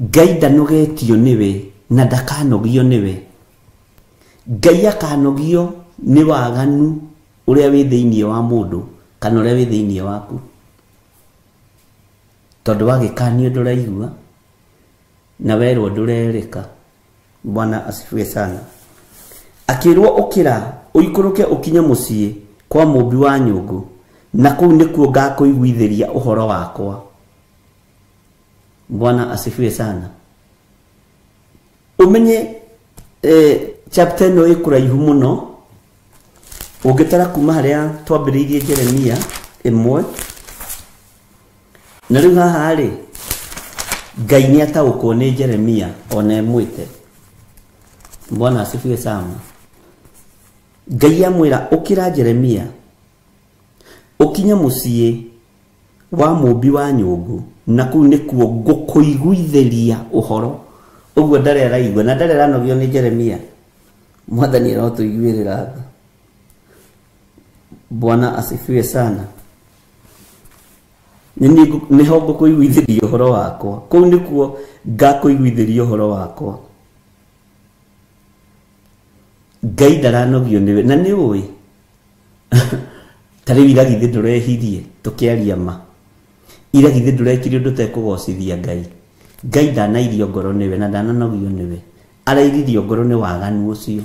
Ngai ndanogetio niwe na ndakanogio niwe. Ngai akanogio ni waganu uria wi thiini wa mundu kana uria wi thiini waku. Tondu wagikanio nduraigua na werwo ndurereka. Bwana asifiwe sana. Akirwo ukira uikuruke ukinye mucii kwa mumbi wa nyungu na kuu nikuo ngakuiguitheria uhoro wakwa. Bwana asifiwe sana. Umenye chapter no ikuraihu muno ugitara kuma haria twambiriirie Jeremia 1 na riu haha ri Ngai ni ataukwo ni Jeremia ona emwite. Bwana asifiwe sana. Ngai amwira ukira Jeremia ukinya mucii wa mumbi wa nyungu na kuu nikuo ngukuiguitheria uhoro. Uguo ndare araigua na ndare aranogio ni Jeremia. Mwathani arotuiguirira. Bwana asifiwe sana. Ni ho ngukuiguitheria uhoro wakwa. Kuu nikuo ngakuiguitheria uhoro wakwa. Ngai ndaranogio niwe na ni uwi. Tari iragithe ndurehirie tukiaria ma. Iragithe ndurekire undu tekugocithia Ngai. Ngai ndanairio ngoro niwe na ndananogio niwe. Arairirio ngoro ni waganu ucio.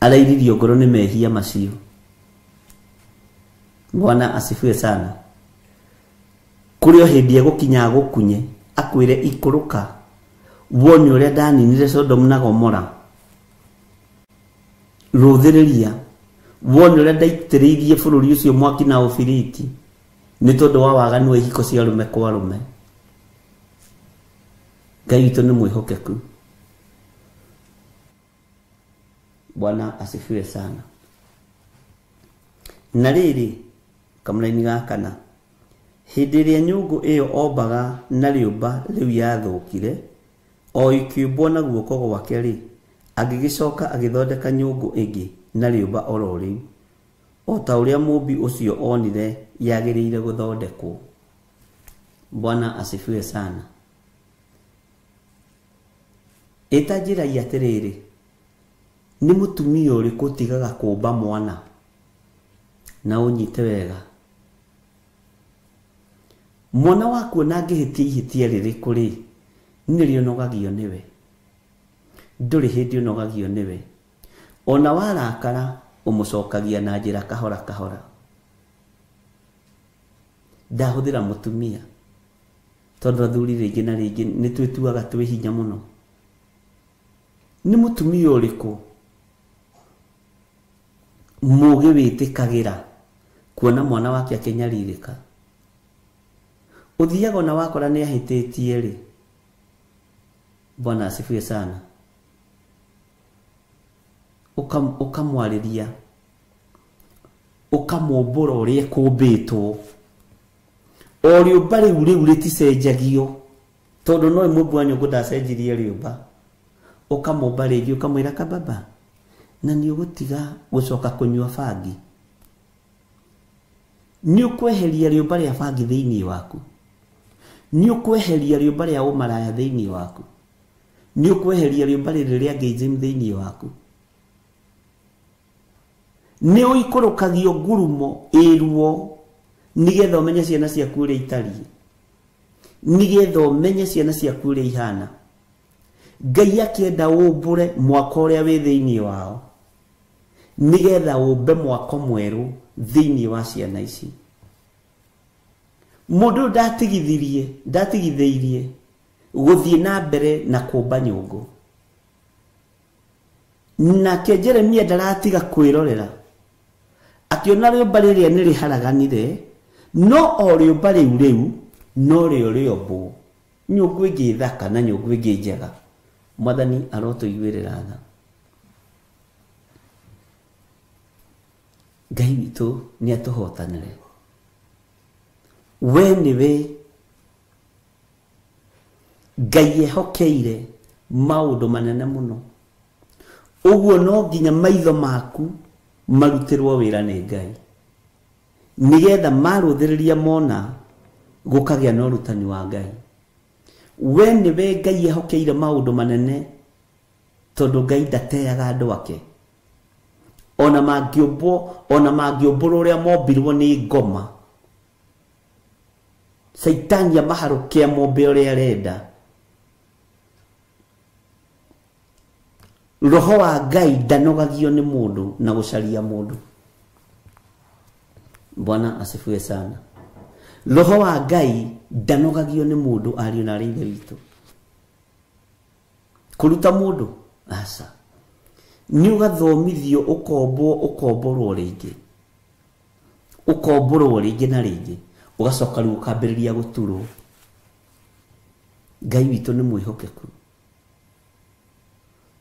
Arairirio ngoro ni mehia macio. Bwana asifiwe sana. Kurio hindi egukinya gukunye akwire ikuruka. Woni uria ndaninire Sodom na Gomora. Ruthiriria. Woni uria ndaitiriirie bururi ucio mwaki na ufiriti. Ni tondu wa waganu wa ihiko cia rume kwa rume. Ngai witu ni mwihokeku. Bwana asifiwe sana. Na riri kamraini gakana hindi iria nyungu iyo ombaga na riumba riu yathukire o ikiumbwo na guoko gwake ri agigicoka agithondeka nyungu ingi na riumba oro riu o ta uria mumbi ucio onire yagiriire guthondekwo. Bwana asifiwe sana. Eta njira ya atiriri ni mutumia uriku tigaga kumba mwana na unyite wega. Mwana waku na ngihitia ihitia ririku ri nirio nogagio niwe. Nduri hindi nogagio niwe. Ona warakara umucokagia na njira kahora kahora. Ndahuthira mutumia tondu athuri ringi na ringi ni twituaga twi hinya muno. Ni mutumia uriku mugi witikagira kuona mwana wake akinyaririka. Uthiaga na wakora ni ahititie ri. Bwana asifiwe sana. Ukamwariria ukamumbura uria kumbitwo o riumba riu riticenjagio tondu no mumbi wa nyungu ndacenjirie riumba. Ukamumba ringi ukamwira kababa na ni ugutiga gucoka kunyua bangi. Ni ukweheria riumba ria bangi thiini waku. Ni ukweheria riumba ria umaraya thiini waku. Ni ukweheria riumba ria gayism thiini waku. Ni uikurukagio ngurumo iruo nigetha umenye ciana ciaku uria itariĩ. Nigetha umenye ciana ciaku uria ihana. Ngai akienda umbure mwaka uria wi thiini wao nigetha umbe mwaka mweru thiini wa ciana ici. Mundu ndatigithirie guthie na mbere na kumba nyungu. Nake Jeremia ndaratiga kwirorera akiona riumba riria ni riharaganire no o riumba riu no rio riombu nyungu ingi thaka na nyungu ingi njega. Mwathani arotuiguirira tha. Ngai witu ni atuhotanire. We niwe Ngai ehokeire maundu manene muno. Uguo no nginya maitho maku marutirwo wira ni Ngai nigetha maruthiriria mona gukagia no rutani wa Ngai. we ni we Ngai ehokeire maundu manene tondu Ngai ndateaga andu ake ona mangĩũmbũrwo ũrĩa mombirwo nĩ ngoma Saitani amaharũkia mombe ũrĩa arenda roho wa Ngai ndanogagio nĩ mũndũ na gũcaria mũndũ Bwana asifiwe sana roho wa Ngai ndanogagio nĩ mũndũ ariũ na ithe witũ kũruta mũndũ aca ni ugathomithio ukomborwo rĩngĩ na rĩngĩ ugacoka rĩu ukambĩrĩria gũturwo Ngai witũ nĩ mwĩhokeku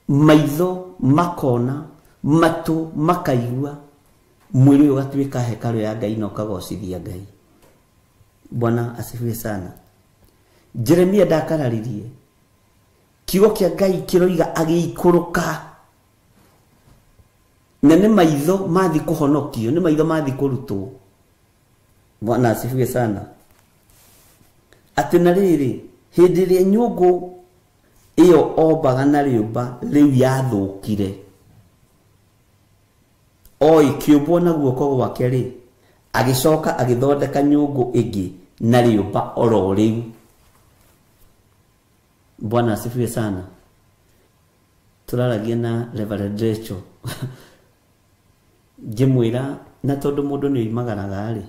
maitho makona matu makaigua mwĩrĩ ũgatuĩka hekarũ ya Ngai na ũkagocithia Ngai Bwana asifiwe sana Jeremia ndakararirie kiugo kĩa Ngai kĩroiga agĩikũrũka na nĩ maitho mathi kũhonokio nĩ maitho mathi kũrutwo Bwana asifiwe sana atĩ na rĩrĩ hĩndĩ ĩrĩa nyũngũ ĩyo ombaga na rĩũmba rĩu yathũkire ikĩũmbwo na guoko gwake rĩ agĩcoka agĩthondeka nyũngũ ĩngĩ na rĩũmba oro rĩu Bwana asifiwe sana turaragia na Reverend Rachel ngĩmwĩra na tondũ mũndũ nĩ oimagaraga rĩ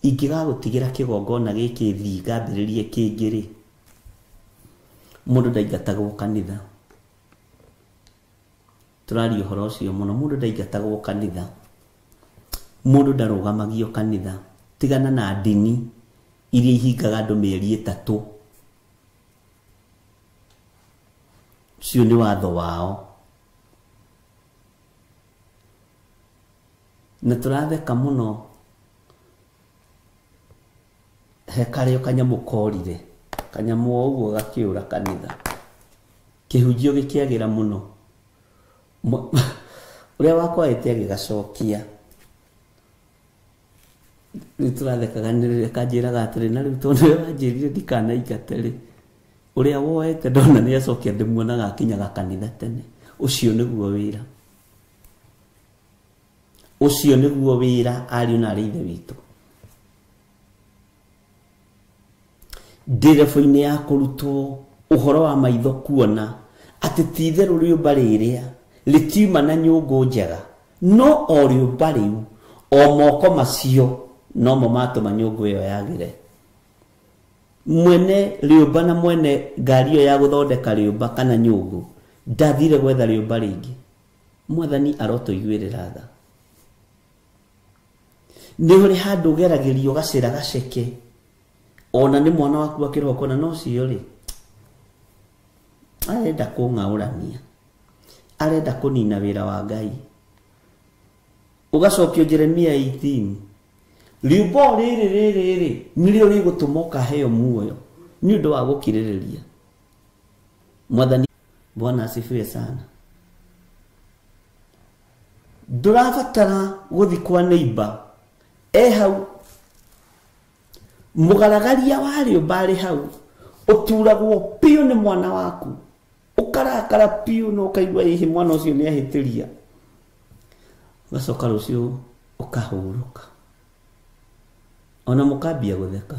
ingĩgagũtigĩra kĩgongona gĩkĩ thii ngambĩrĩrie kĩngĩ rĩ mũndũ ndaingatagwo kanitha tũraria ũhoro ũcio mũno mũndũ ndaingatagwo kanitha mũndũ ndarũgamagio kanitha tigana na ndini iria ihingaga andũ mĩeri 3 cio nĩ watho wao na tũratheka mũno he karĩo kanyamũ korire kanyamũ ũguo gakĩũra kanitha kĩhunjio gĩkĩagĩra mũno ũrĩa wakwahĩte agĩgacokia nĩ tũrathekaga nĩrĩrĩa kanjĩraga atĩrĩ na rĩu tondũ ũrĩa wanjĩrire ndikanaingate rĩ ũrĩa woete ndona nĩ acokia ndĩmuonaga akinyaga kanitha tene ũcio nĩguo wĩra ariũ na arĩ ithe witũ nderebu-inĩ ya kũrutwo ũhoro wa maitho kuona atĩ ti itherũ rĩũmba rĩrĩa rĩtiuma na nyũngũ njega no o rĩũmba rĩu o moko macio no mo matũma nyũngũ ĩyo yagĩre mwene rĩũmba na mwene ngari ĩyo ya gũthondeka rĩũmba kana nyũngũ ndathire gwetha rĩũmba rĩngĩ Mwathani arotũiguĩrĩra tha nĩ ũrĩ handũ ũgeragĩrio gacĩra gaceke ona nĩ mwana waku akĩroka na no cio rĩ arenda kũng'aũrania arenda kũnina wĩra wa Ngai ũgacokio Jeremia 18 rĩũmba rĩrĩ nĩrĩo rĩgũtũma ũkaheo muoyo nĩ ũndũ wa gũkirĩrĩria Mwathani Bwana asifiwe sana ndũrabatara gũthi kwa neighbor hau mũgaragaria wa rĩũmba arĩ hau ũturagwo piũ nĩ mwana waku ũkarakara piũ na ũkaigua hihi mwana ũcio nĩ ahĩtĩria ũgacoka rũciũ ũkahurũka ona mũkambia gũtheka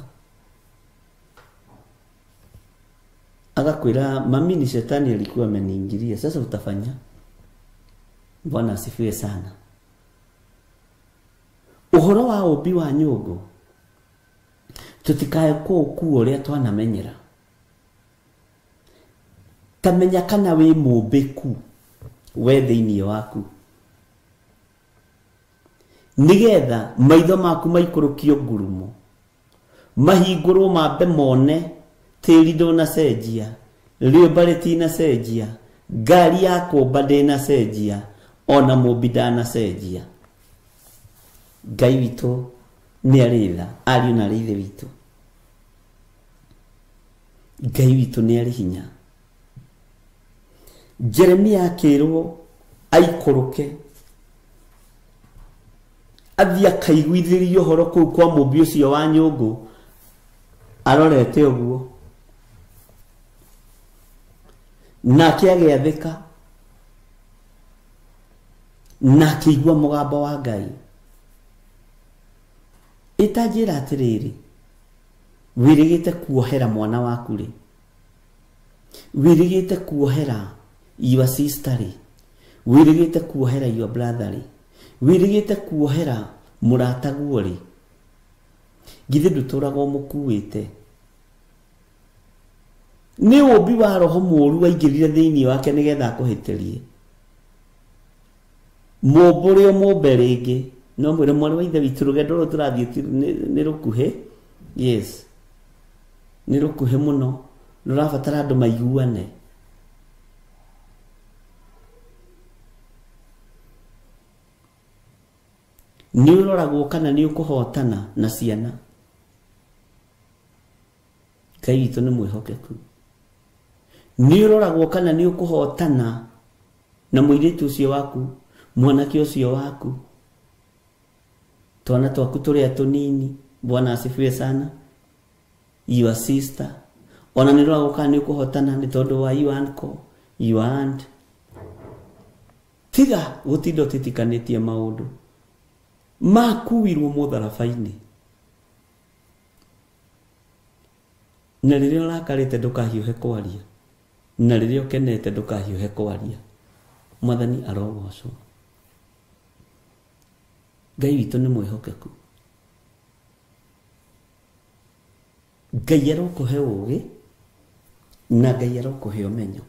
agakwĩra mami ni shetani alikuwa ameniingilia sasa utafanya Bwana asifiwe sana ũhoro wa ũmbi wa nyũngũ tutikae kuo ũrĩa twanamenyera tamenya kana wĩ mũmbĩku we thĩinĩ waku nigetha maitho maku maikũrũkio ngurumo mahingũrwo mambe mone tĩri ndũnacenjia rĩũmba rĩtinacenjia ngari ya kũmba ndĩnacenjia ona mũmbi ndanacenjia Ngai witũ nĩ arĩ tha ariũ na arĩ ithe witũ Ngai witũ nĩ arĩ hinya Jeremia akĩrwo aikũrũke athia kaiguithĩrio ũhoro kũu kwa mũmbi ũcio wa nyũngũ arorete ũguo nake agĩathĩka na akĩigua mũgambo wa Ngai. Itanjĩra atĩrĩrĩ, wĩrĩgĩte kuohera mwana waku rĩ, wĩrĩgĩte kuohera your sister rĩ, wĩrĩgĩte kuohera your brother rĩ, wĩrĩgĩte kuohera mũrataguo rĩ, githĩ ndũtũraga ũmũkuĩte? Nĩ ũmbi wa roho mũũru waingĩrire thĩinĩ wake nĩgetha akũhĩtĩrie. Mũmbũre mũmbe rĩngĩ, no mwĩre mwarĩ wa ithe witũ rũgendo rũrũ tũrathiĩ nĩ rũkuhĩ. Yes, nĩ rũkuhĩ mũno, rũrabatara andũ maiguane. Nĩ ũroragwo kana nĩ ũkũhotana na ciana. Ngai witũ nĩ mwĩhokeku. Nĩ ũroragwo kana nĩ ũkũhotana na mũirĩtu ũcio waku, mwanake ũcio waku, twana twaku tũrĩa tũnini. Bwana asifiwe sana. Your sister. Ona nĩ ũroragwo kana nĩ ũkũhotana nĩ tondũ wa your uncle, your aunt. Tiga gũtinda ũtitikanĩtie maũndũ. Makuirwo mũtharaba-inĩ. Na rĩrĩa ũrakarĩte ndũkahiũhe kwaria, na rĩrĩa ũkenete ndũkahiũhe kwaria. Mwathani arogocwo. Ngai witũ nĩ mwĩhokeku. Ngai arokũhe ũũgĩ na Ngai arokũhe ũmenyo,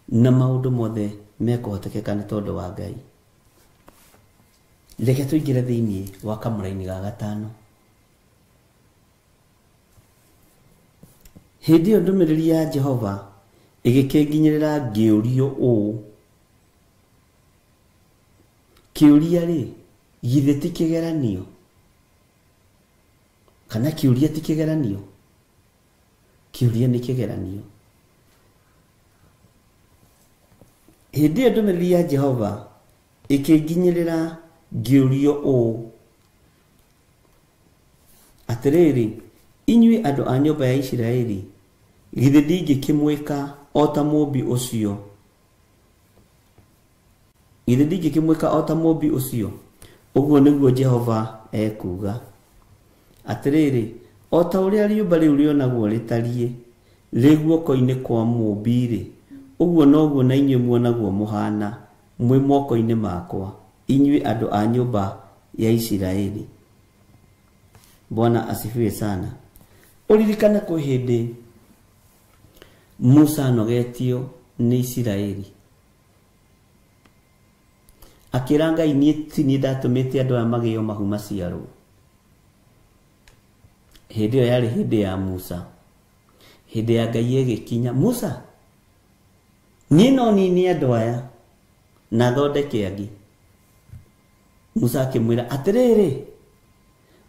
na maũndũ mothe mekũhotekeka nĩ tondũ wa Ngai. Reke tũingĩre thĩinĩ wa kamũra-inĩ ga gatano. Hĩndĩ ĩyo ndũmĩrĩri ya Jehova ĩgĩkĩnginyĩrĩra ngĩũrio ũũ. Kĩũria rĩ, githĩ ti kĩgeranio? Kana kĩũria ti kĩgeranio? Kĩũria nĩ kĩgeranio. Hĩndĩ ĩyo ndũmĩrĩri ya Jehova ĩkĩnginyĩrĩra ngĩũrio ũũ. Atĩrĩrĩ, inyuĩ andũ a nyũmba ya Isiraeli, githĩ ndingĩkĩmwĩka o ta mũmbi ũcio? Githĩ ndingĩkĩmwĩka o ta mũmbi ũcio? Ũguo nĩguo Jehova ekuga. Atĩrĩrĩ, o ta ũrĩa rĩũmba rĩu rĩonagwo rĩtariĩ rĩ guoko-inĩ kwa mũmbi rĩ, ũguo noguo na inyuĩ muonagwo mũhana mwĩ moko-inĩ makwa, inyuĩ andũ a nyũmba ya Isiraeli. Bwana asifiwe sana. Uririkane kwĩ hĩndĩ Musa anogetio nĩ Isiraeli, akĩra Ngai, niĩ ndatũmĩte andũ aya magĩo mahu maciarwo. Hĩndĩ ĩyo yarĩ hĩndĩ ya Musa. Hĩndĩ ya Ngai ĩgĩkinya, Musa, niĩ no nini andũ aya na thondeke angĩ. Musa akĩmwĩra atĩrĩrĩ,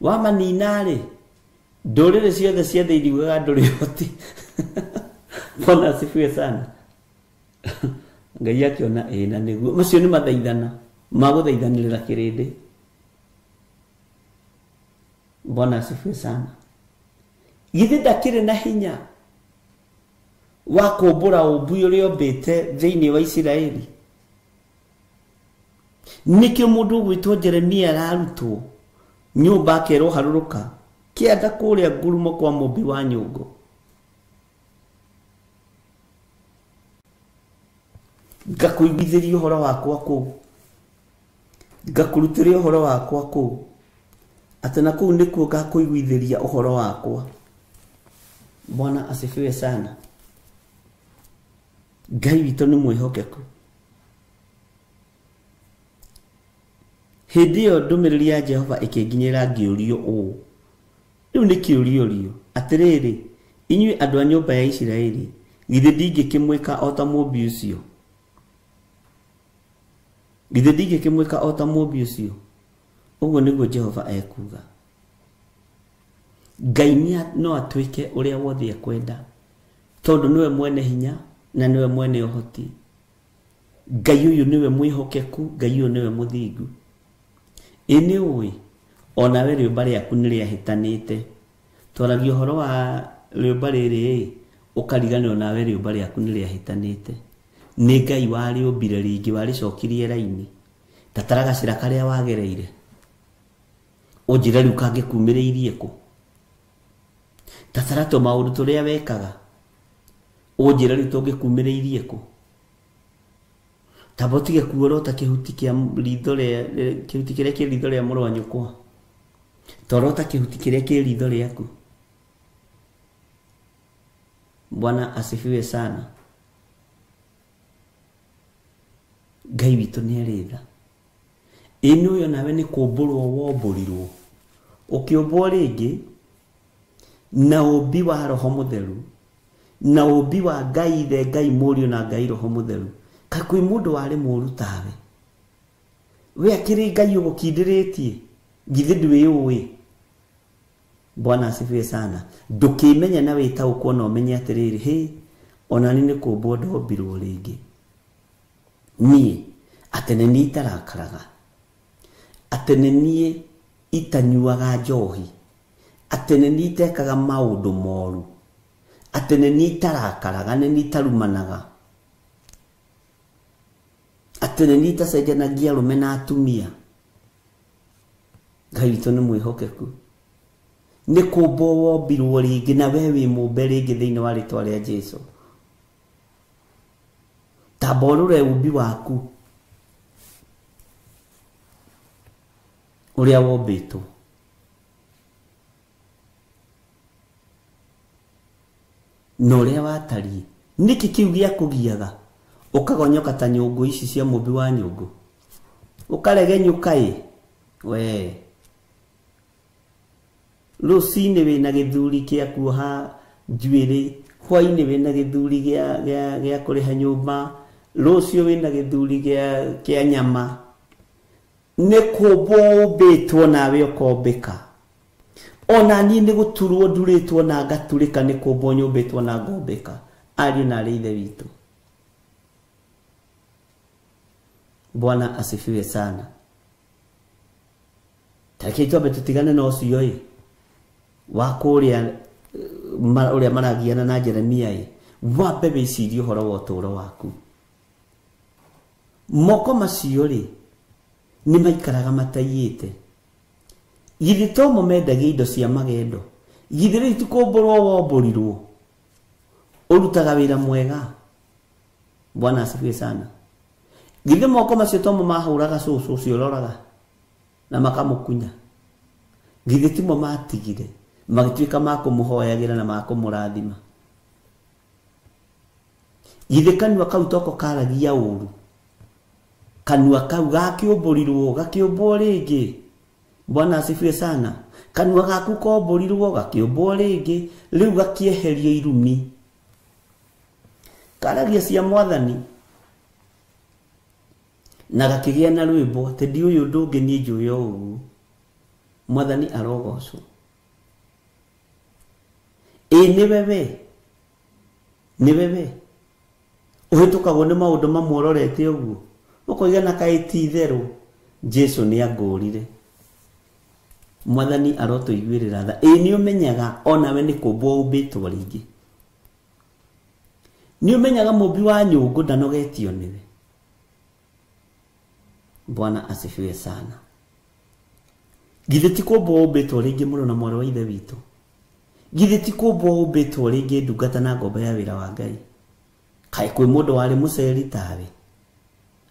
wamanina rĩ, ndũrĩrĩ ciothe cia thĩ iriugaga ndũrĩ hoti. Bwana asifiwe sana. Ngai akĩona na nĩguo. Macio nĩ mathaithana magũthaithanĩrĩra kĩrĩndĩ. Bwana asifiwe sana. Githĩ ndakĩrĩ na hinya wa kũmbũra ũmbi ũrĩa ombĩte thĩinĩ wa Isiraeli? Nĩkĩo mũndũ ũgwĩtwo Jeremia ararutwo nyũmba akerwo harũrũka kĩanda kũrĩa ngurumo kwa mũmbi wa nyũngũ. Ngakũiguithĩria ũhoro wakwa kũu, ngakũrutĩria ũhoro wakwa kũu, atĩ na kũu nĩkuo ngakũiguithĩria ũhoro wakwa. Bwana asifiwe sana. Ngai witũ nĩ mwĩhokeku. Hĩndĩ ĩyo ndũmĩrĩri ya Jehova ĩkĩnginyĩra ngĩũrio ũũ. Rĩu nĩ kĩũrio atĩrĩrĩ, inyuĩ andũ a nyũmba ya Isiraeli, githĩ ndingĩkĩmwĩka o ta mũmbi ũcio? Githĩ ndingĩkĩmwĩka o ta mũmbi ũcio? Ũguo nĩguo Jehova ekuga. Ngai no atuĩke ũrĩa wothe ekwenda, tondũ niwe mwene hinya na niwe mwene ũhoti. Ngai ũyũ niwe mwĩhokeku, Ngai ũyũ niwe mũthingu. Nĩ ũĩ ona we rĩũmba rĩaku nĩ rĩahĩtanĩte. Twaragia ũhoro wa rĩũmba rĩrĩ, ukariganirwo nawe riumba riaku ni riahitanite ni Ngai wari umbire ringi wari cokirie raini tataraga cira karia wagereire unjire riu kangikumireirie ku tatarato maundu turia wekaga unjire riu tungikumireirie ku tabotige kuorota kihuti kia ritho ria kihuti kiria ki ritho ria murwa nyukwa torota kihuti kiria ki ritho riaku. Bwana asifiwe sana. Ngai witu ni aritha inu yo nawe ni kumburwo womburirwo ukiumbwo ringi na umbi wa roho mutheru na umbi wa Ngai ithe Ngai murio na Ngai roho mutheru kakwi mundu wari muru tawe we akiri Ngai ugukindiritie githi ndwiuwi. Bwana asifiwe sana. Ndukimenya na wita ukona umenye atiriri he ona ni kumbwo ndombirwo ringi ni atene ni itarakaraga atene ni itanyuaga njohi atene ni itekaga maundu moru atene ni itarakaraga ni itarumanaga atene ni itacenjanagia rume na atumia. Ngai witu ni mwihokeku ni kumbwo wombirwo ringi na we wi mumbe ringi thiini wa ritwa ria Jesu taborure umbi waku uria wombitwo no uria watarie niki kiu gia kugiaga ukagonyoka ta nyungu ici cia mumbi wa nyungu ukaregenyuka we Lucine wina githuri kia kuoha njuiri hwaini wina githuri gia kuriha nyumba Lucio wina githuri gia nyama ne kumbwo umbitwo nawe ukombika ona ni ni guturwo nduritwo na ngaturika ni kumbwo nyumbitwo na ngombika ari na rithe witu. Bwana asifiwe sana. Takito betutigane no ucio wakuria uria maragiana na Jeremia wambe bicirie horo wa uturo waku moko macio ni maikaraga matayite githi to mumendagia indo cia magendo githi ri tukumburwo womburirwo urutaga wira mwega. Bwana asifiwe sana. Githi moko macio to mahuraga cucu cio roraga na makamukunya githi timo matigire magituika makumuhoyagira na makumurathima githi kanua kau toko karagia uru kanua kau gakiumburirwo gakiumbwo ringi. Bwana asifiwe sana. Kanua gaku komburirwo gakiumbwo ringi riu gakieherio irumi karagia cia mwathani na gakigia na rwimbo tendi uyu ndungi ni njuyo ugu mwathani arogocwo ni bebe uhitukagwo ni maundu mamwororete uguo ukoiga na kaiti theru Jesu ni agurire. Mwathani arotuiguirira tha ni umenyaga ona we ni kumbwo umbitwo ringi ni umenyaga mumbi wa nyungu ndanogetio niwe. Bwana asifiwe sana. Githi ti kumbwo umbitwo ringi muno na mwaro wa ithe witu githi ti kumbwo umbitwo ringi ndungata na ngomba ya wira wa Ngai kai kwi mundu wari muceri tawe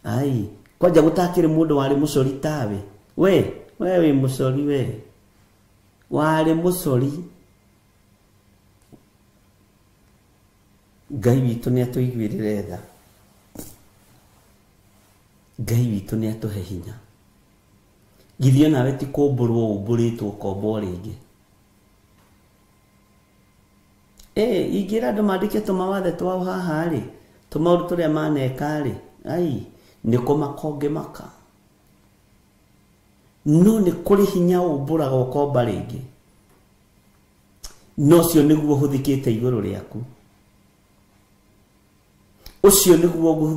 ai kwanja gutakire mundu wari mucori tawe we wi mucori we wari mucori. Ngai witu ni atuiguirire tha Ngai witu ni atuhe hinya githi nawe ti kumburwo umburitwo kombo ringi igira andu mandike tumawathe twao haha ri tumauru turia maneka ri ai niko makonge maka no ni kuri hinya umburaga ukomba ringi no cio niguo huthikite iguru riaku ucio niguo